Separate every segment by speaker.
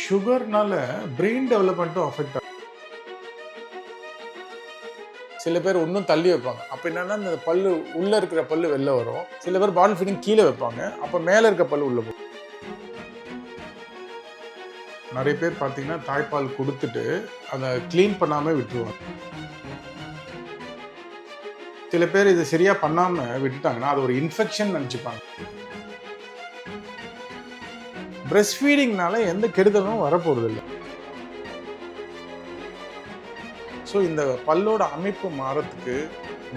Speaker 1: சுகர்னால brain டெவலப்மெண்ட்டும் affect ஆகும். சில பேர் இன்னும் தள்ளி வைப்பாங்க. அப்போ என்னன்னா இந்த பல்லு உள்ளே இருக்கிற பல்லு வெளில வரும். சில பேர் பாட்டில் ஃபீடிங் கீழே வைப்பாங்க. அப்போ மேலே இருக்க பல்லு உள்ளே போகும். நிறைய பேர் பார்த்தீங்கன்னா தாய்ப்பால் கொடுத்துட்டு அதை க்ளீன் பண்ணாமல் விட்டுருவாங்க. சில பேர் இது சரியாக பண்ணாமல் விட்டுட்டாங்கன்னா அது ஒரு இன்ஃபெக்ஷன் நினச்சிப்பாங்க. பிரெஸ்ட் ஃபீடிங்னால எந்த கெடுதலும் வரப்போறதில்லை. ஸோ இந்த பல்லோட அமைப்பு மாறத்துக்கு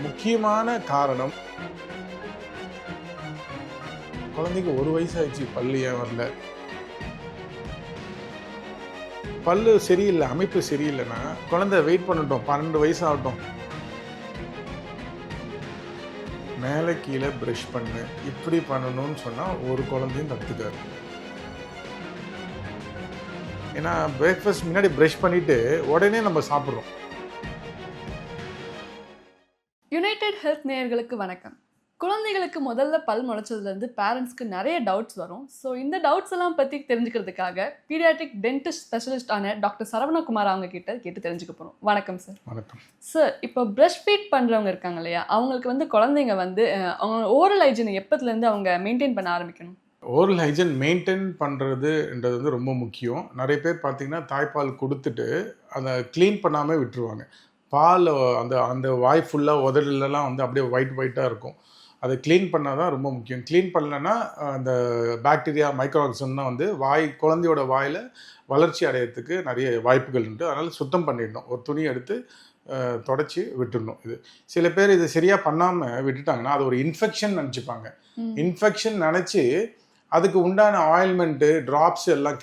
Speaker 1: முக்கியமான காரணம், குழந்தைக்கு 1 வயசு ஆயிடுச்சு, பல்லு ஏன் வரல, பல்லு சரியில்லை, அமைப்பு சரியில்லைன்னா குழந்தை வெயிட் பண்ணட்டும், 12 வயசு ஆகட்டும், மேலே கீழே ப்ரஷ் பண்ணு, இப்படி பண்ணணும்னு சொன்னால் ஒரு குழந்தையும் கற்றுக்காரு. ஏன்னா பிரேக்ஃபாஸ்ட் முன்னாடி ப்ரஷ் பண்ணிவிட்டு உடனே நம்ம சாப்பிட்றோம்.
Speaker 2: யுனைடெட் ஹெல்த் நேயர்களுக்கு வணக்கம். குழந்தைகளுக்கு முதல்ல பல் முளைச்சதுலேருந்து பேரண்ட்ஸ்க்கு நிறைய டவுட்ஸ் வரும். ஸோ இந்த டவுட்ஸ் எல்லாம் பற்றி தெரிஞ்சுக்கிறதுக்காக பீடியாட்ரிக் டென்டிஸ்ட் ஸ்பெஷலிஸ்டான டாக்டர் சரவணகுமார் அவங்க கிட்ட கேட்டு தெரிஞ்சுக்க போகிறோம். வணக்கம் சார்.
Speaker 1: வணக்கம்
Speaker 2: சார். இப்போ பிரஷ் ஃபீட் பண்ணுறவங்க இருக்காங்க இல்லையா, அவங்களுக்கு குழந்தைங்க அவங்க ஓரல் ஹைஜீன் எப்பத்துலேருந்து அவங்க மெயின்டைன் பண்ண ஆரம்பிக்கணும்?
Speaker 1: ஓரல் ஹைஜீன் மெயின்டைன் பண்ணுறதுன்றது ரொம்ப முக்கியம். நிறைய பேர் பார்த்தீங்கன்னா தாய்ப்பால் கொடுத்துட்டு அதை க்ளீன் பண்ணாமல் விட்டுருவாங்க. பால் அந்த அந்த வாய் ஃபுல்லாக உதடுலலாம் அப்படியே ஒயிட்டாக இருக்கும். அதை க்ளீன் பண்ணால் தான் ரொம்ப முக்கியம். க்ளீன் பண்ணலைன்னா அந்த பாக்டீரியா மைக்ரோஆர்கனிசம்லாம் குழந்தையோட வாயில் வளர்ச்சி அடையிறதுக்கு நிறைய வாய்ப்புகள் உண்டு. அதனால் சுத்தம் பண்ணிடணும். ஒரு துணி எடுத்து தொடச்சி விட்டுடணும். இது சில பேர் இது சரியாக பண்ணாமல் விட்டுட்டாங்கன்னா அது ஒரு இன்ஃபெக்ஷன் நினச்சிப்பாங்க. இன்ஃபெக்ஷன் நினச்சி அதுக்கு உண்டான ஆயில்மெண்ட்டு, ட்ராப்ஸ் எல்லாம்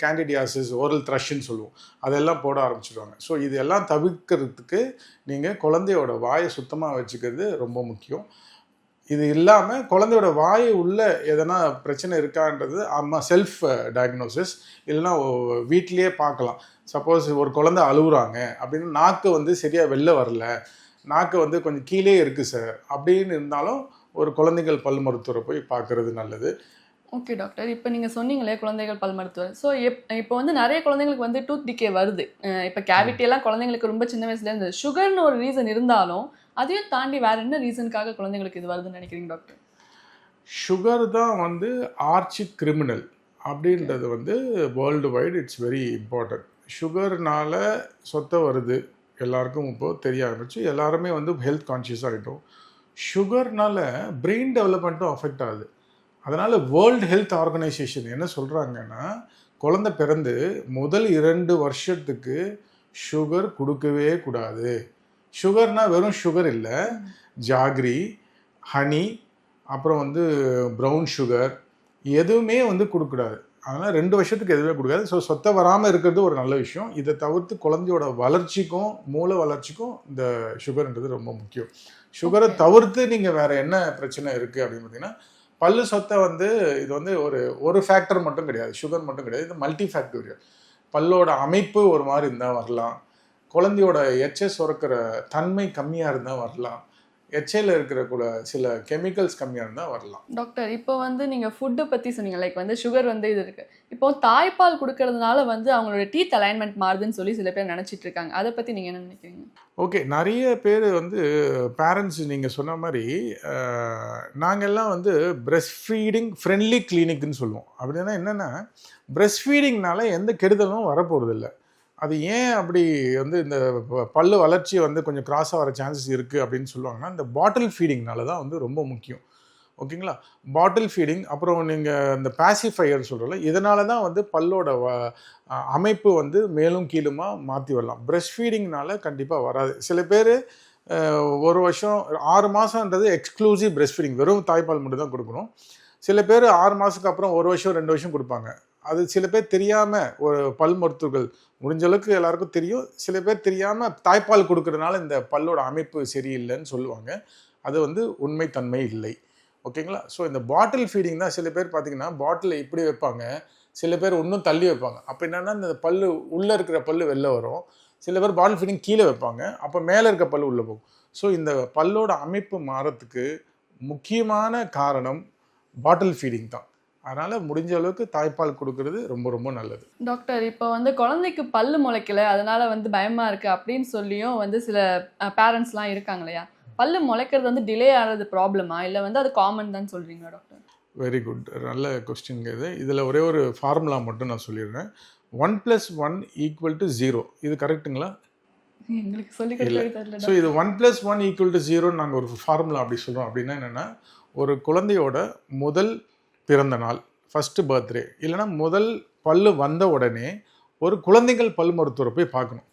Speaker 1: கேண்டிடியாசிஸ், ஓரல் த்ரஷ்ன்னு சொல்லுவோம், அதெல்லாம் போட ஆரம்பிச்சிடுவாங்க. ஸோ இதெல்லாம் தவிர்க்கிறதுக்கு நீங்கள் குழந்தையோட வாயை சுத்தமாக வச்சுக்கிறது ரொம்ப முக்கியம். இது இல்லாமல் குழந்தையோட வாயை உள்ள எதனா பிரச்சனை இருக்கான்றது அம்மா செல்ஃப் டயக்னோசிஸ் இல்லைன்னா வீட்லேயே பார்க்கலாம். சப்போஸ் ஒரு குழந்தை அழுகுறாங்க அப்படின்னு நாக்கு சரியாக வெளில வரல, நாக்கு கொஞ்சம் கீழே இருக்குது சார் அப்படின்னு இருந்தாலும் ஒரு குழந்தைகள் பல் மருத்துவரை போய் பார்க்குறது நல்லது.
Speaker 2: ஓகே டாக்டர், இப்போ நீங்கள் சொன்னீங்களே குழந்தைகள் பல் மருத்துவர். ஸோ இப்போ நிறைய குழந்தைங்களுக்கு டூத் டிகே வருது. இப்போ கேவிட்டியெல்லாம் குழந்தைங்களுக்கு ரொம்ப சின்ன வயசுல இருந்தது. சுகர்னு ஒரு ரீசன் இருந்தாலும் அதையும் தாண்டி வேற என்ன ரீசனுக்காக குழந்தைங்களுக்கு இது வருதுன்னு நினைக்கிறீங்க டாக்டர்?
Speaker 1: சுகர் தான் ஆர்ச்சி கிரிமினல் அப்படின்றது world wide it's very important. சுகர்னால சொத்தை வருது, எல்லாருக்கும் இப்போது தெரிய ஆரம்பிச்சு, எல்லாருமே ஹெல்த் கான்ஷியஸ் ஆகிட்டோம். சுகர்னால பிரெயின் டெவலப்மெண்ட்டும் அஃபெக்ட் ஆகுது. அதனால் வேர்ல்டு ஹெல்த் ஆர்கனைசேஷன் என்ன சொல்கிறாங்கன்னா, குழந்தை பிறந்து முதல் 2 வருஷத்துக்கு சுகர் கொடுக்கவே கூடாது. சுகர்னால் வெறும் சுகர் இல்லை, ஜாகரி, ஹனி, அப்புறம் ப்ரௌன் சுகர் எதுவுமே கொடுக்கக்கூடாது. அதனால் 2 வருஷத்துக்கு எதுவுமே கொடுக்காது. ஸோ சொத்தை வராமல் இருக்கிறது ஒரு நல்ல விஷயம். இதை தவிர்த்து குழந்தையோட வளர்ச்சிக்கும் மூளை வளர்ச்சிக்கும் இந்த சுகர்ன்றது ரொம்ப முக்கியம். சுகரை தவிர்த்து நீங்கள் வேறு என்ன பிரச்சனை இருக்குது அப்படின்னு பார்த்தீங்கன்னா, பல்லு சொத்தை இது ஒரு ஃபேக்டர் மட்டும் கிடையாது, சுகர் மட்டும் கிடையாது, இது மல்டி ஃபேக்டோரியல். பல்லோட அமைப்பு ஒரு மாதிரி இருந்தால் வரலாம், குழந்தையோட எச்சை சுரக்கிற தன்மை கம்மியாக இருந்தால் வரலாம், எச்சையில் இருக்கிற சில கெமிக்கல்ஸ் கம்மியாக இருந்தால் வரலாம்.
Speaker 2: டாக்டர், இப்போ நீங்கள் ஃபுட்டு பற்றி சொன்னீங்க, லைக் சுகர் இது இருக்குது. இப்போ தாய்ப்பால் கொடுக்கறதுனால அவங்களோட டீத் அலைன்மெண்ட் மாறுதுன்னு சொல்லி சில பேர் நினச்சிட்டு இருக்காங்க. அதை பற்றி நீங்கள் என்ன நினைக்கிறீங்க?
Speaker 1: ஓகே, நிறைய பேர் பேரண்ட்ஸ் நீங்கள் சொன்ன மாதிரி நாங்கள்லாம் பிரெஸ்ட் ஃபீடிங் ஃப்ரெண்ட்லி கிளினிக்னு சொல்லுவோம். அப்படின்னா என்னென்னா, பிரெஸ்ட் ஃபீடிங்னால எந்த கெடுதலும் வரப்போகிறதில்ல. அது ஏன் அப்படி இந்த பல்லு வளர்ச்சி கொஞ்சம் கிராஸாக வர சான்சஸ் இருக்குது அப்படின்னு சொல்லுவாங்கன்னா, இந்த பாட்டில் ஃபீடிங்னால தான் ரொம்ப முக்கியம். ஓகேங்களா? பாட்டில் ஃபீடிங், அப்புறம் நீங்கள் இந்த பாசிஃபையர் சொல்கிறோம்ல, இதனால தான் பல்லோட அமைப்பு மேலும் கீழுமா மாற்றி வரலாம். பிரெஸ்ட் ஃபீடிங்னால கண்டிப்பாக வராது. சில பேர் 1 வருஷம் 6 மாதன்றது எக்ஸ்க்ளூசிவ் பிரெஸ்ட் ஃபீடிங், வெறும் தாய்ப்பால் மட்டும் தான் கொடுக்கணும். சில பேர் 6 மாதத்துக்கு அப்புறம் 1 வருஷம் 2 வருஷம் கொடுப்பாங்க. அது சில பேர் தெரியாமல், ஒரு பல் மருத்துவர்கள் முடிஞ்ச அளவுக்கு எல்லாருக்கும் தெரியும், சில பேர் தெரியாமல் தாய்ப்பால் கொடுக்கறதுனால இந்த பல்லோட அமைப்பு சரியில்லைன்னு சொல்லுவாங்க. அது உண்மைத்தன்மை இல்லை. ஓகேங்களா? ஸோ இந்த பாட்டில் ஃபீடிங் தான். சில பேர் பார்த்தீங்கன்னா பாட்டிலை இப்படி வைப்பாங்க, சில பேர் இன்னும் தள்ளி வைப்பாங்க. அப்போ என்னென்னா இந்த பல்லு உள்ளே இருக்கிற பல்லு வெளில வரும். சில பேர் பாட்டில் ஃபீடிங் கீழே வைப்பாங்க, அப்போ மேலே இருக்க பல்லு உள்ளே போகும். ஸோ இந்த பல்லோட அமைப்பு மாறத்துக்கு முக்கியமான காரணம் பாட்டில் ஃபீடிங் தான். அதனால் முடிஞ்ச அளவுக்கு தாய்ப்பால் கொடுக்கறது ரொம்ப ரொம்ப நல்லது.
Speaker 2: டாக்டர், இப்போ வந்து குழந்தைக்கு பல்லு முளைக்கல, அதனால வந்து பயமா இருக்கு அப்படின்னு சொல்லியும் வந்து சில பேரண்ட்ஸ்லாம் இருக்காங்க இல்லையா? பல்லு முளைக்கிறது வந்து டிலே ஆகிறது ப்ராப்ளமா, இல்லை வந்து அது காமன் தான் சொல்றீங்களா டாக்டர்?
Speaker 1: வெரி குட், நல்ல கொஸ்டின்ங்க இது. இதில் ஒரே ஒரு ஃபார்முலா மட்டும் நான் சொல்லிடுறேன். 1 + 1 = 0. இது கரெக்ட்டுங்களா?
Speaker 2: எங்களுக்கு சொல்லி
Speaker 1: இல்லை.
Speaker 2: கொடுக்கவே தெரியல
Speaker 1: ஸோ இது 1 + 1 = 0 நாங்கள் ஒரு ஃபார்முலா அப்படி சொல்கிறோம். அப்படின்னா என்னென்னா, ஒரு குழந்தையோட முதல் பிறந்த நாள், ஃபஸ்ட்டு பர்த்டே, இல்லைனா முதல் பல்லு வந்த உடனே ஒரு குழந்தைகள் பல் மருத்துவரை போய் பார்க்கணும்.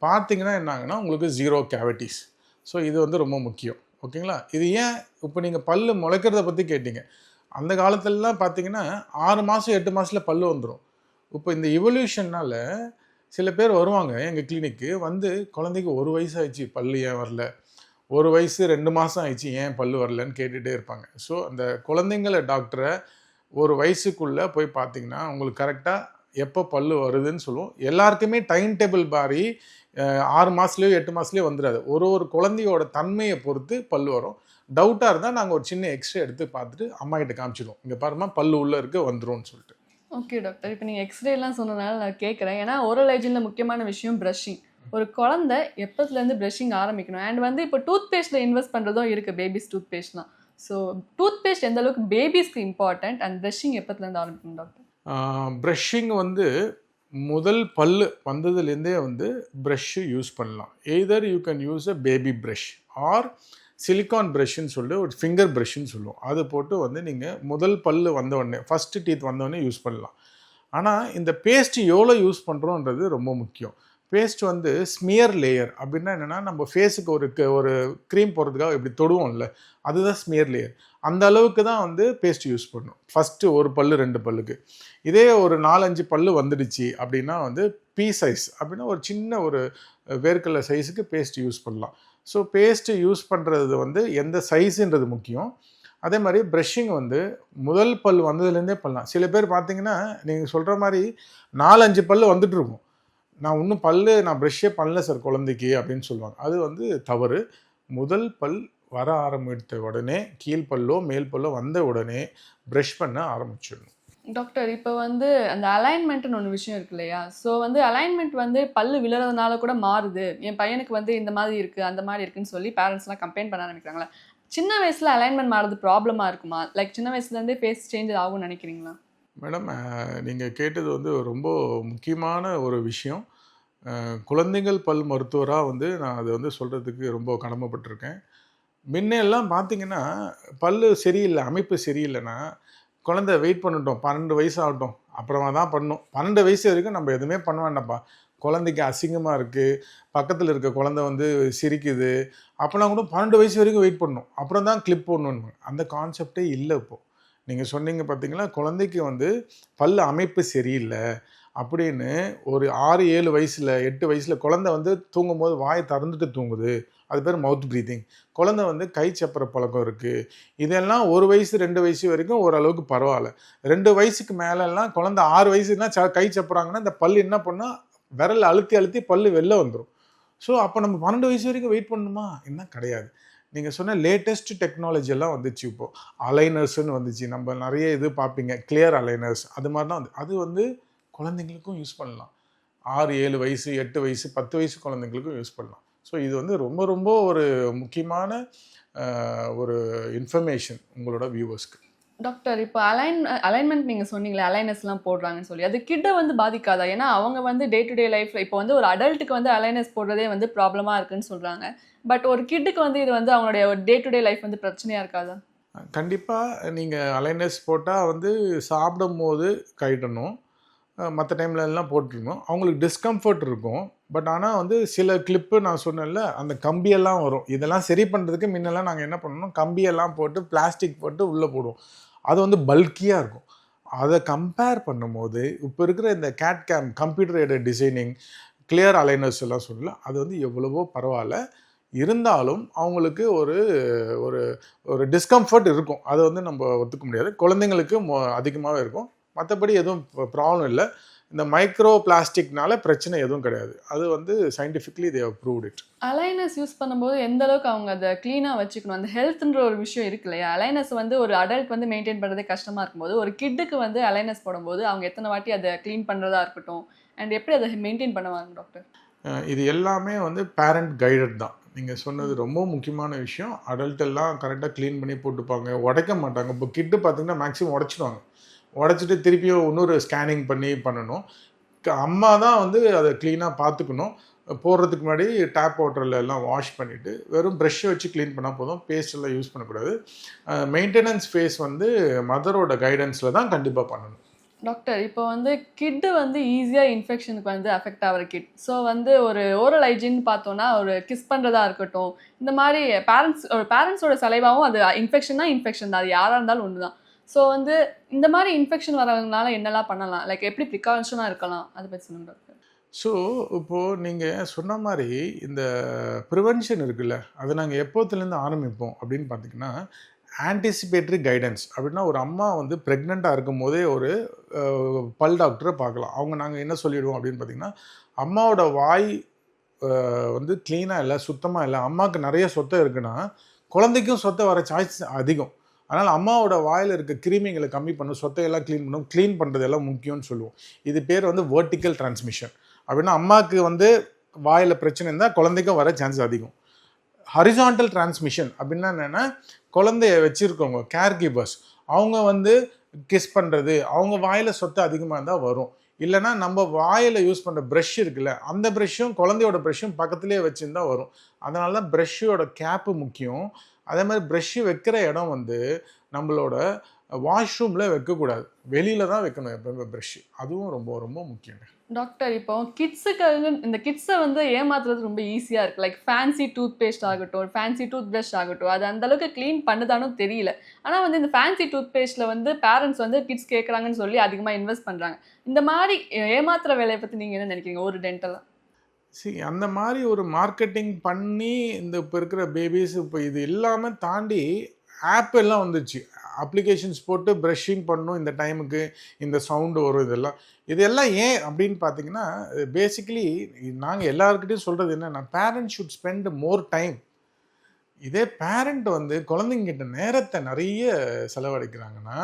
Speaker 1: பார்த்தீங்கன்னா என்ன ஆகுன்னா, உங்களுக்கு 0 கேவிட்டிஸ். ஸோ இது வந்து ரொம்ப முக்கியம். ஓகேங்களா? இது ஏன் இப்போ நீங்கள் பல்லு முளைக்கிறத பற்றி கேட்டீங்க. அந்த காலத்துலலாம் பார்த்தீங்கன்னா 6 மாதம் 8 மாதத்தில் பல்லு வந்துடும். இப்போ இந்த இவல்யூஷன்னால் சில பேர் வருவாங்க எங்கள் கிளினிக்கு வந்து, குழந்தைக்கு 1 வயசு ஆயிடுச்சு பல்லு ஏன் வரல, 1 வயசு 2 மாதம் ஆயிடுச்சு ஏன் பல்லு வரலன்னு கேட்டுகிட்டே இருப்பாங்க. ஸோ அந்த குழந்தைங்கள டாக்டரை ஒரு வயசுக்குள்ளே போய் பார்த்தீங்கன்னா உங்களுக்கு கரெக்டாக எப்போ பல்லு வருதுன்னு சொல்லுவோம். எல்லாருக்குமே டைம் டேபிள் மாதிரி 6 மாதத்துலேயோ 8 மாதத்துலேயோ வந்துடாது. ஒரு குழந்தையோட தன்மையை பொறுத்து பல்லு வரும். டவுட்டாக இருந்தால் நாங்கள் ஒரு சின்ன எக்ஸ்ரே எடுத்து பார்த்துட்டு அம்மா கிட்ட காமிச்சிடுவோம், இங்கே பாருமா பல்லு உள்ளே இருக்க வந்துரும்னு சொல்லிட்டு.
Speaker 2: ஓகே டாக்டர், இப்போ நீங்கள் எக்ஸ்ரேலாம் சொன்னதுனால நான் கேட்குறேன். ஏன்னா ஓரல் ஹைஜீனில் முக்கியமான விஷயம் ப்ரஷிங். ஒரு குழந்தை எப்போத்துலேருந்து ப்ரஷிங் ஆரம்பிக்கணும்? அண்ட் வந்து இப்போ டூத் பேஸ்ட்டில் இன்வெஸ்ட் பண்ணுறதும் இருக்குது, பேபிஸ் டூத் பேஸ்ட்லாம். ஸோ டூத் பேஸ்ட் எந்த அளவுக்கு பேபிஸ்க்கு இம்பார்ட்டன்ட் அண்ட் ப்ரஷிங் எப்போத்துலேருந்து ஆரம்பிக்கணும் டாக்டர்?
Speaker 1: ப்ரஷிங் வந்து முதல் பல்லு வந்ததுலேருந்தே வந்து ப்ரஷ்ஷு யூஸ் பண்ணலாம். Either you can use a baby brush or silicone ப்ரஷ்ன்னு சொல்லிட்டு ஒரு ஃபிங்கர் ப்ரஷ்ன்னு சொல்லுவோம். அது போட்டு வந்து நீங்கள் முதல் பல்லு வந்தவுடனே ஃபஸ்ட்டு டீத் வந்தோடனே யூஸ் பண்ணலாம். ஆனால் இந்த பேஸ்ட்டு எவ்வளோ யூஸ் பண்ணுறோன்றது ரொம்ப முக்கியம். பேஸ்ட் வந்து ஸ்மியர் லேயர் அப்படின்னா என்னென்னா, நம்ம ஃபேஸுக்கு ஒரு க்ரீம் போடுறதுக்காக இப்படி தொடுவோம்ல, அதுதான் ஸ்மியர் லேயர். அந்த அளவுக்கு தான் வந்து பேஸ்ட் யூஸ் பண்ணணும். ஃபஸ்ட்டு ஒரு பல்லு 2 பல்லுக்கு. இதே ஒரு 4-5 பல்லு வந்துடுச்சு அப்படின்னா வந்து பீ சைஸ் அப்படின்னா ஒரு சின்ன ஒரு வேர்க்கடலை சைஸுக்கு பேஸ்ட் யூஸ் பண்ணலாம். ஸோ பேஸ்ட்டு யூஸ் பண்ணுறது வந்து எந்த சைஸுன்றது முக்கியம். அதே மாதிரி ப்ரஷ்ஷிங் வந்து முதல் பல் வந்ததுலேருந்தே பண்ணலாம். சில பேர் பார்த்தீங்கன்னா நீங்கள் சொல்கிற மாதிரி 4-5 பல்லு வந்துட்டு இருக்கும், நான் இன்னும் நான் ப்ரஷ்ஷே பண்ணல சார் குழந்தைக்கு அப்படின்னு சொல்லுவாங்க. அது வந்து தவறு. முதல் பல் வர ஆரம்பித்த உடனே கீழ்பல்லோ மேல் பல்லோ வந்த உடனே ப்ரஷ் பண்ண ஆரம்பிச்சிடணும்.
Speaker 2: டாக்டர், இப்போ வந்து அந்த அலைன்மெண்ட்னு ஒன்று விஷயம் இருக்கு இல்லையா? ஸோ வந்து அலைன்மெண்ட் வந்து பல்லு விழுறதுனால கூட மாறுது, என் பையனுக்கு வந்து இந்த மாதிரி இருக்குது அந்த மாதிரி இருக்குன்னு சொல்லி பேரண்ட்ஸ்லாம் கம்ப்ளைண்ட் பண்ண ஆரம்பிக்கிறாங்களா? சின்ன வயசில் அலைன்மெண்ட் மாறுறது ப்ராப்ளமாக இருக்குமா? லைக் சின்ன வயசுலேருந்தே ஃபேஸ் சேஞ்ச் ஆகும்னு நினைக்கிறீங்களா?
Speaker 1: மேடம், நீங்கள் கேட்டது வந்து ரொம்ப முக்கியமான ஒரு விஷயம். குழந்தைகள் பல் மருத்துவராக வந்து நான் அதை வந்து சொல்கிறதுக்கு ரொம்ப கடமைப்பட்டிருக்கேன். முன்னெல்லாம் பார்த்தீங்கன்னா பல்லு சரியில்லை, அமைப்பு சரியில்லைன்னா குழந்தை வெயிட் பண்ணட்டும், 12 வயசு ஆகட்டும் அப்புறமா தான் பண்ணணும். 12 வயசு வரைக்கும் நம்ம எதுவுமே பண்ண வேண்டாம்ப்பா, குழந்தைக்கு அசிங்கமாக இருக்குது, பக்கத்தில் இருக்க குழந்தை வந்து சிரிக்குது அப்போனா கூட 12 வயசு வரைக்கும் வெயிட் பண்ணணும், அப்புறம் தான் கிளிப் போடணுன்னு. அந்த கான்செப்டே இல்லை. இப்போது நீங்கள் சொன்னீங்க பார்த்தீங்களா, குழந்தைக்கு வந்து பல் அமைப்பு சரியில்லை அப்படின்னு ஒரு 6-7 வயசில் 8 வயசில் குழந்தை வந்து தூங்கும்போது வாயை திறந்துட்டு தூங்குது, அது பேர் மவுத் ப்ரீத்திங். குழந்தை வந்து கை சப்புற பழக்கம் இருக்குது. இதெல்லாம் 1 வயசு 2 வயசு வரைக்கும் ஓரளவுக்கு பரவாயில்ல. 2 வயசுக்கு மேலெல்லாம் குழந்தை 6 வயசுனா கை சப்புறாங்கன்னா இந்த பல் என்ன பண்ணால் விரல் அழுத்தி பல் வெளில வந்துடும். ஸோ அப்போ நம்ம 12 வயசு வரைக்கும் வெயிட் பண்ணணுமா? என்ன கிடையாது. நீங்கள் சொன்ன லேட்டஸ்ட் டெக்னாலஜி எல்லாம் வந்துச்சு. இப்போது அலைனர்ஸ்ன்னு வந்துச்சு, நம்ம நிறைய இது பார்ப்பீங்க, கிளியர் அலைனர்ஸ், அது மாதிரி தான் அது வந்து குழந்தைங்களுக்கும் யூஸ் பண்ணலாம். 6-7 வயசு 8 வயசு 10 வயசு குழந்தைங்களுக்கும் யூஸ் பண்ணலாம். ஸோ இது வந்து ரொம்ப ரொம்ப ஒரு முக்கியமான ஒரு இன்ஃபர்மேஷன் உங்களோட வியூவர்ஸ்க்கு.
Speaker 2: டாக்டர், இப்போ அலைன்மெண்ட் நீங்கள் சொன்னீங்களே அலைனஸ்லாம் போடுறாங்கன்னு சொல்லி, அது கிட்டை வந்து பாதிக்காதா? ஏன்னா அவங்க வந்து டே டு டே லைஃப்பில் இப்போ வந்து ஒரு அடல்ட்டுக்கு வந்து அலைனஸ் போடுறதே வந்து ப்ராப்ளமாக இருக்குன்னு சொல்கிறாங்க. பட் ஒரு கிட்டுக்கு வந்து இது வந்து அவங்களுடைய ஒரு டே டு டே லைஃப் வந்து பிரச்சனையாக இருக்காதா?
Speaker 1: கண்டிப்பாக நீங்கள் அலைனஸ் போட்டால் வந்து சாப்பிடும் போது கழட்டணும், மற்ற டைம்லலாம் போட்டுருக்கணும். அவங்களுக்கு டிஸ்கம்ஃபர்ட் இருக்கும். பட் ஆனால் வந்து சில கிளிப்பு நான் சொன்னேன்ல, அந்த கம்பியெல்லாம் வரும். இதெல்லாம் சரி பண்ணுறதுக்கு முன்னெல்லாம் நாங்கள் என்ன பண்ணணும், கம்பியெல்லாம் போட்டு பிளாஸ்டிக் போட்டு உள்ளே போடுவோம். அது வந்து பல்கியாக இருக்கும். அதை கம்பேர் பண்ணும்போது இப்போ இருக்கிற இந்த CAD CAM computer aided designing clear aligners எல்லாம் சொல்லல, அது வந்து எவ்வளவோ பரவாயில்ல. இருந்தாலும் அவங்களுக்கு ஒரு ஒரு ஒரு டிஸ்கம்ஃபர்ட் இருக்கும். அதை வந்து நம்ம ஒத்துக்க முடியாது. குழந்தைங்களுக்கு அதிகமாகவே இருக்கும். மற்றபடி எதுவும் ப்ராப்ளம் இல்லை. இந்த மைக்ரோ பிளாஸ்டிக்னால பிரச்சனை எதுவும் கிடையாது. அது வந்து scientifically they have proved it.
Speaker 2: Aligners use பண்ணும்போது எந்த அளவுக்கு அவங்க அதை க்ளீனாக வச்சுக்கணும், அந்த ஹெல்த்ன்ற ஒரு விஷயம் இருக்கு இல்லையா? அலைனஸ் வந்து ஒரு அடல்ட் வந்து மெயின்டைன் பண்ணுறதே கஷ்டமாக இருக்கும்போது ஒரு கிட்டுக்கு வந்து அலைனஸ் போடும்போது அவங்க எத்தனை வாட்டி அதை க்ளீன் பண்ணுறதா இருக்கட்டும் அண்ட் எப்படி அதை மெயின்டைன் பண்ணுவாங்க டாக்டர்?
Speaker 1: இது எல்லாமே வந்து பேரண்ட் கைடட் தான். நீங்கள் சொன்னது ரொம்ப முக்கியமான விஷயம். அடல்ட் எல்லாம் கரெக்டாக க்ளீன் பண்ணி போட்டுப்பாங்க, உடைக்க மாட்டாங்க. இப்போ கிட்டு பார்த்தீங்கன்னா மேக்ஸிமம் உடைச்சிடுவாங்க. உடைச்சிட்டு திருப்பியும் இன்னொரு ஸ்கேனிங் பண்ணணும். அம்மா தான் வந்து அதை க்ளீனாக பார்த்துக்கணும். போடுறதுக்கு முன்னாடி டேப் வாட்டரில் எல்லாம் வாஷ் பண்ணிவிட்டு வெறும் ப்ரெஷ்ஷை வச்சு க்ளீன் பண்ணால் போதும். பேஸ்ட் எல்லாம் யூஸ் பண்ணக்கூடாது. மெயின்டெனன்ஸ் ஃபேஸ் வந்து மதரோட கைடன்ஸில் தான் கண்டிப்பாக பண்ணணும்.
Speaker 2: டாக்டர், இப்போ வந்து கிட்டு வந்து ஈஸியாக இன்ஃபெக்ஷனுக்கு வந்து அஃபெக்ட் ஆகிற கிட். ஸோ வந்து ஒரு ஓரல் ஹைஜீன் பார்த்தோன்னா ஒரு கிஸ் பண்ணுறதா இருக்கட்டும், இந்த மாதிரி பேரண்ட்ஸோட சலைவாவும் அது இன்ஃபெக்ஷன் தான், அது யாராக இருந்தாலும் ஒன்று தான். ஸோ வந்து இந்த மாதிரி இன்ஃபெக்ஷன் வரதுனால என்னெல்லாம் பண்ணலாம், லைக் எப்படி ப்ரிகாஷனாக இருக்கலாம், அதை பற்றி சொல்லுங்க டாக்டர்.
Speaker 1: ஸோ இப்போது நீங்கள் சொன்ன மாதிரி இந்த ப்ரிவென்ஷன் இருக்குல்ல, அதை நாங்கள் எப்போத்துலேருந்து ஆரம்பிப்போம் அப்படின்னு பார்த்தீங்கன்னா, ஆன்டிசிபேட்டரி கைடன்ஸ் அப்படின்னா ஒரு அம்மா வந்து ப்ரெக்னெண்ட்டாக இருக்கும் போதே ஒரு பல் டாக்டரை பார்க்கலாம். அவங்க நாங்கள் என்ன சொல்லிவிடுவோம் அப்படின்னு பார்த்தீங்கன்னா, அம்மாவோட வாய் வந்து க்ளீனாக இல்லை, சுத்தமாக இல்லை, அம்மாவுக்கு நிறைய சொத்தை இருக்குன்னா குழந்தைக்கும் சொத்தை வர சாய்ஸ் அதிகம். அதனால் அம்மாவோட வாயில் இருக்க கிருமிகளை கம்மி பண்ணும், சொத்தையெல்லாம் க்ளீன் பண்ணுறதெல்லாம் முக்கியம்னு சொல்லுவோம். இது பேர் வந்து வெர்டிக்கல் டிரான்ஸ்மிஷன். அப்படின்னா அம்மாவுக்கு வந்து வாயில் பிரச்சனை இருந்தால் குழந்தைக்கும் வர சான்ஸ் அதிகம். ஹரிசான்டல் டிரான்ஸ்மிஷன் அப்படின்னா என்னென்னா, குழந்தைய வச்சுருக்கவங்க கேர் கீப்பர்ஸ் அவங்க வந்து கிஸ் பண்ணுறது, அவங்க வாயில் சொத்தை அதிகமாக இருந்தால் வரும். இல்லைனா நம்ம வாயில் யூஸ் பண்ணுற ப்ரஷ் இருக்குல்ல, அந்த ப்ரஷ்ஷும் குழந்தையோட ப்ரஷ்ஷும் பக்கத்துலேயே வச்சுருந்தா வரும். அதனால தான் ப்ரஷ்ஷோட கேப்பு முக்கியம். அதே மாதிரி ப்ரஷ்ஷு வைக்கிற இடம் வந்து நம்மளோட வாஷ்ரூமில் வைக்கக்கூடாது, வெளியில் தான் வைக்கணும் எப்பவுமே ப்ரஷ்ஷு. அதுவும் ரொம்ப ரொம்ப முக்கியம்
Speaker 2: டாக்டர். இப்போ கிட்ஸுக்கு இந்த கிட்ஸை வந்து ஏமாத்துறது ரொம்ப ஈஸியாக இருக்குது. லைக் ஃபேன்சி டூத் பேஸ்ட் ஆகட்டும், ஃபேன்சி டூத் ப்ரஷ் ஆகட்டும், அது அந்தளவுக்கு க்ளீன் பண்ணுதானோ தெரியல. ஆனால் வந்து இந்த ஃபேன்சி டூத் பேஸ்ட்டில் வந்து பேரண்ட்ஸ் வந்து கிட்ஸ் கேட்குறாங்கன்னு சொல்லி அதிகமாக இன்வெஸ்ட் பண்ணுறாங்க. இந்த மாதிரி ஏமாத்துற வேலையை பற்றி நீங்கள் என்ன நினைக்கிறீங்க ஒரு டென்டலாக?
Speaker 1: அந்த மாதிரி ஒரு மார்க்கெட்டிங் பண்ணி இந்த இப்போ இருக்கிற பேபிஸ் இப்போ இது இல்லாமல் தாண்டி ஆப் எல்லாம் வந்துச்சு. அப்ளிகேஷன்ஸ் போட்டு ப்ரஷிங் பண்ணணும், இந்த டைமுக்கு இந்த சவுண்டு வரும். இதெல்லாம் ஏன் அப்படின்னு பார்த்தீங்கன்னா, பேசிக்கலி நாங்கள் எல்லாருக்கிட்டையும் சொல்கிறது என்னென்னா, parent should spend more time. இதே பேரண்ட் வந்து குழந்தைங்கிட்ட நேரத்தை நிறைய செலவழிக்கிறாங்கன்னா,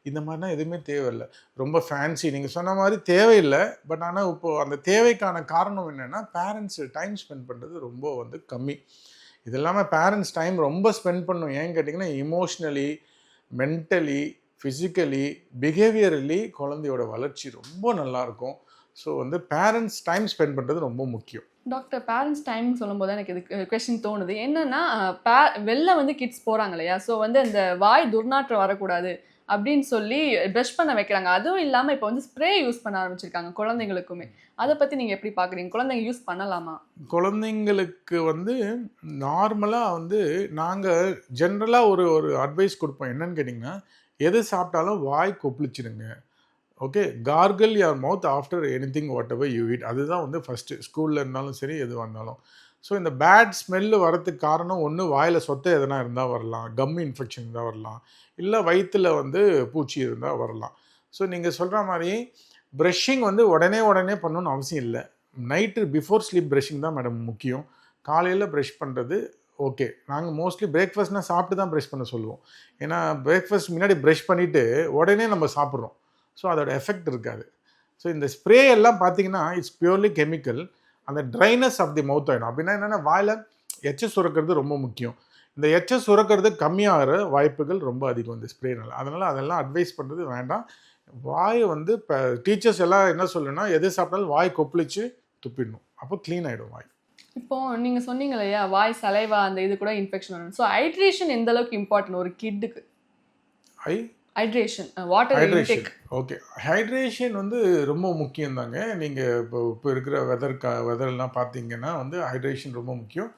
Speaker 1: இந்த மாதிரினா எதுவுமே தேவையில்லை. ரொம்ப ஃபேன்சி நீங்கள் சொன்ன மாதிரி தேவையில்லை. பட் ஆனால் இப்போது அந்த தேவைக்கான காரணம் என்னென்னா, பேரண்ட்ஸ் டைம் ஸ்பெண்ட் பண்ணுறது ரொம்ப வந்து கம்மி. இது இல்லாமல் பேரண்ட்ஸ் டைம் ரொம்ப ஸ்பெண்ட் பண்ணணும். ஏன்னு கேட்டிங்கன்னா, இமோஷ்னலி, மென்டலி, ஃபிசிக்கலி, பிஹேவியரலி குழந்தையோட வளர்ச்சி ரொம்ப நல்லாயிருக்கும். ஸோ வந்து பேரண்ட்ஸ் டைம் ஸ்பெண்ட் பண்ணுறது ரொம்ப முக்கியம்.
Speaker 2: டாக்டர், பேரண்ட்ஸ் டைம் சொல்லும்போது எனக்கு இது கொஸ்டின் தோணுது. என்னென்னா, வெளில வந்து கிட்ஸ் போகிறாங்க இல்லையா, ஸோ வந்து அந்த வாய் துர்நாற்றம் வரக்கூடாது அப்படின்னு சொல்லி ப்ரஷ் பண்ண வைக்கிறாங்க. அதுவும் இல்லாமல் இப்போ வந்து ஸ்ப்ரே யூஸ் பண்ண ஆரம்பிச்சிருக்காங்க குழந்தைங்களுக்குமே. அதை பற்றி நீங்கள் எப்படி பார்க்குறீங்க? குழந்தைங்க யூஸ் பண்ணலாமா?
Speaker 1: குழந்தைங்களுக்கு வந்து நார்மலாக வந்து நாங்கள் ஜென்ரலாக ஒரு அட்வைஸ் கொடுப்போம். என்னன்னு கேட்டிங்கன்னா, எது சாப்பிட்டாலும் வாய் கொப்பளிச்சிடுங்க. Okay, gargle your mouth after anything whatever you eat. அதுதான் வந்து ஃபஸ்ட்டு, ஸ்கூலில் இருந்தாலும் சரி எதுவாக இருந்தாலும். ஸோ இந்த பேட் ஸ்மெல்லு வரதுக்கு காரணம் ஒன்று வாயில் சொத்தை எதனா இருந்தால் வரலாம், கம் இன்ஃபெக்ஷன் இருந்தால் வரலாம், இல்லை வயிற்றில் வந்து பூச்சி இருந்தால் வரலாம். ஸோ நீங்கள் சொல்கிற மாதிரி ப்ரஷ்ஷிங் வந்து உடனே பண்ணணும்னு அவசியம் இல்லை. நைட்டு பிஃபோர் ஸ்லீப் ப்ரஷ்ஷிங் தான் மேடம் முக்கியம். காலையில் ப்ரஷ் பண்ணுறது ஓகே. நாங்கள் மோஸ்ட்லி பிரேக்ஃபாஸ்ட்னால் சாப்பிட்டு தான் ப்ரஷ் பண்ண சொல்லுவோம். ஏன்னா பிரேக்ஃபாஸ்ட் முன்னாடி ப்ரஷ் பண்ணிவிட்டு உடனே நம்ம சாப்பிட்றோம். ஸோ அதோட எஃபெக்ட் இருக்காது. ஸோ இந்த ஸ்ப்ரே எல்லாம் பார்த்தீங்கன்னா இட்ஸ் பியூர்லி கெமிக்கல். அந்த ட்ரைனஸ் ஆஃப் தி மவுத் ஆகிடும். அப்படின்னா என்னென்னா, வாயில் எச்ச சுரக்கிறது ரொம்ப முக்கியம். இந்த எச்ச சுரக்கிறது கம்மியாகிற வாய்ப்புகள் ரொம்ப அதிகம் இந்த ஸ்ப்ரேனால். அதனால் அதெல்லாம் அட்வைஸ் பண்ணுறது வேண்டாம். வாயை வந்து இப்போ டீச்சர்ஸ் எல்லாம் என்ன சொல்லணும்னா, எது சாப்பிட்டாலும் வாய் கொப்பளிச்சு துப்பிடணும். அப்போ க்ளீன் ஆகிடும் வாய்.
Speaker 2: இப்போ நீங்கள் சொன்னீங்க இல்லையா, வாய் சலைவா அந்த இது கூட இன்ஃபெக்ஷன் வரும். ஸோ ஹைட்ரேஷன் எந்த அளவுக்கு இம்பார்ட்டன்ட் ஒரு கிட்டுக்கு? Hydration, water intake.
Speaker 1: Okay, hydration வந்து ரொம்ப முக்கியம் தாங்க. நீங்கள் இப்போ இருக்கிற வெதர்லாம் பார்த்தீங்கன்னா வந்து ஹைட்ரேஷன் ரொம்ப முக்கியம்.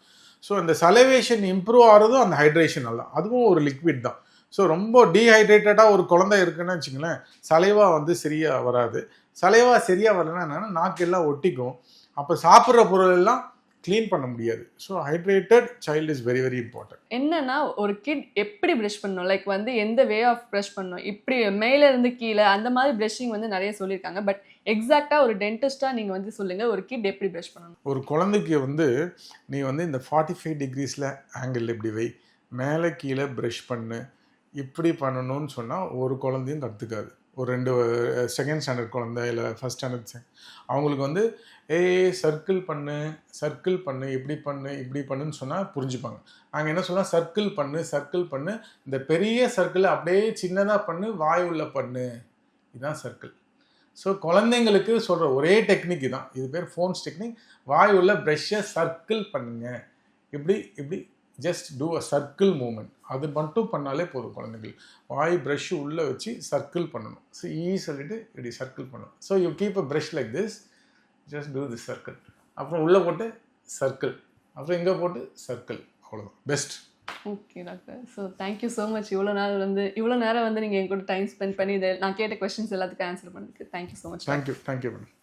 Speaker 1: ஸோ இந்த சலைவேஷன் இம்ப்ரூவ் ஆகிறதும் அந்த ஹைட்ரேஷன் அல்ல, அதுவும் ஒரு லிக்விட் தான். ஸோ ரொம்ப டீஹைட்ரேட்டடாக ஒரு குழந்தை இருக்குன்னு வச்சுங்களேன், சலைவா வந்து சரியாக வராது. சலைவா சரியாக வரலன்னா என்னென்னா, நாக்கெல்லாம் ஒட்டிக்கும். அப்போ சாப்பிட்ற பொருள் எல்லாம் க்ளீன் பண்ண முடியாது. So hydrated child is very very important.
Speaker 2: என்னன்னா ஒரு கிட் எப்படி ப்ரஷ் பண்ணணும், லைக் வந்து எந்த வே ஆஃப் ப்ரஷ் பண்ணணும், இப்படி மேலே இருந்து கீழே அந்த மாதிரி ப்ரஷிங் வந்து நிறைய சொல்லியிருக்காங்க. பட் எக்ஸாக்டாக ஒரு டென்டிஸ்டாக நீங்கள் வந்து சொல்லுங்கள், ஒரு கிட் எப்படி ப்ரஷ் பண்ணணும்?
Speaker 1: ஒரு குழந்தைக்கு வந்து நீ வந்து இந்த 45 டிகிரிஸில் ஆங்கிள் இப்படி வை, மேலே கீழே ப்ரஷ் பண்ணு, இப்படி பண்ணணும்னு சொன்னால் ஒரு குழந்தையும் கற்றுக்காது. ஒரு 2 செகண்ட் ஸ்டாண்டர்ட் குழந்தை இல்லை ஃபஸ்ட் ஸ்டாண்டர்ட் அவங்களுக்கு வந்து சர்க்கிள் பண்ணு சர்க்கிள் பண்ணு இப்படி பண்ணுன்னு சொன்னால் புரிஞ்சுப்பாங்க. நாங்கள் என்ன சொல்லலாம், சர்க்கிள் பண்ணு இந்த பெரிய சர்க்கிளை அப்படியே சின்னதாக பண்ணு, வாய் உள்ள பண்ணு, இதுதான் சர்க்கிள். ஸோ குழந்தைங்களுக்கு சொல்கிற ஒரே டெக்னிக் தான், இது பேர் ஃபோன்ஸ் டெக்னிக். வாய் உள்ள ப்ரெஷ்ஷை சர்க்கிள் பண்ணுங்க, இப்படி just do a circle movement. அது மட்டும் பண்ணாலே போதும். குழந்தைகள் வாய் ப்ரஷ் உள்ளே வச்சு சர்க்கிள் பண்ணணும். ஸோ சொல்லிட்டு இப்படி சர்க்கிள் பண்ணணும். So you keep a brush like this, just do this circle, அப்புறம் உள்ளே போட்டு சர்க்கிள், அப்புறம் இங்கே போட்டு சர்க்கிள், அவ்வளோதான் best.
Speaker 2: Okay doctor. So thank you so much. இவ்வளோ நேரம் வந்து நீங்கள் என் கூட டைம் ஸ்பெண்ட் பண்ணி இதை நான் கேட்ட கொஸ்டின்ஸ் எல்லாத்துக்கும் ஆன்சர் பண்ணதுக்கு thank you so much.
Speaker 1: Thank you madam.